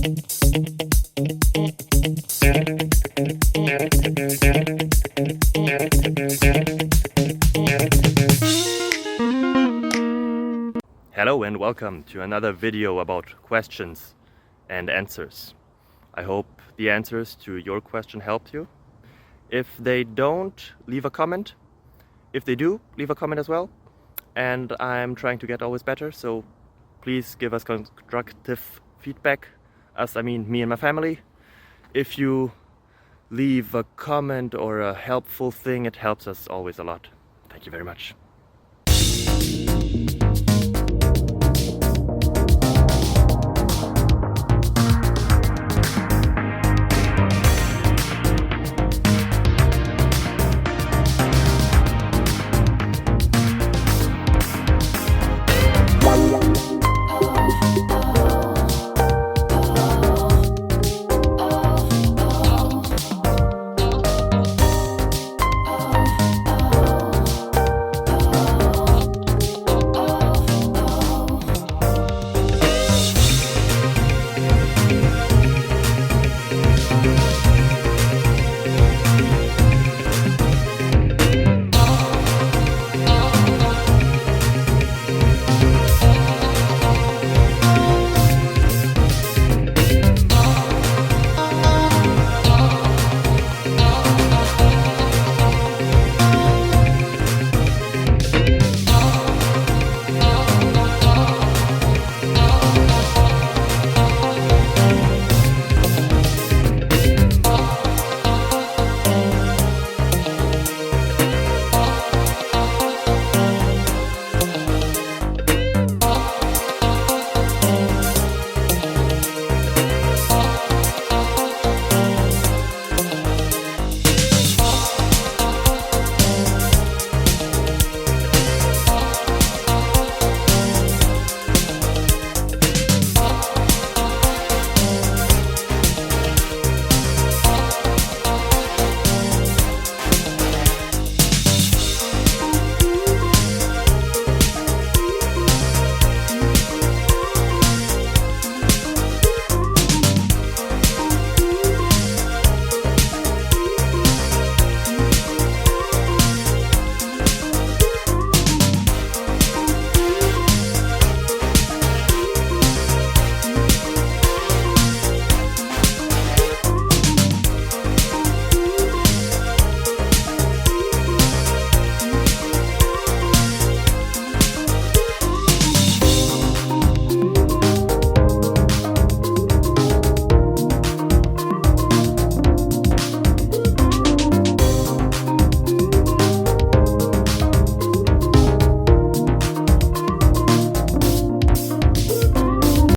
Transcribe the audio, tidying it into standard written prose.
Hello and welcome to another video about questions and answers. I hope the answers to your question helped you. If they don't, leave a comment. If they do, leave a comment as well. And I'm trying to get always better, so please give us constructive feedback. Us, I mean me and my family. If you leave a comment or a helpful thing, it helps us always a lot. Thank you very much.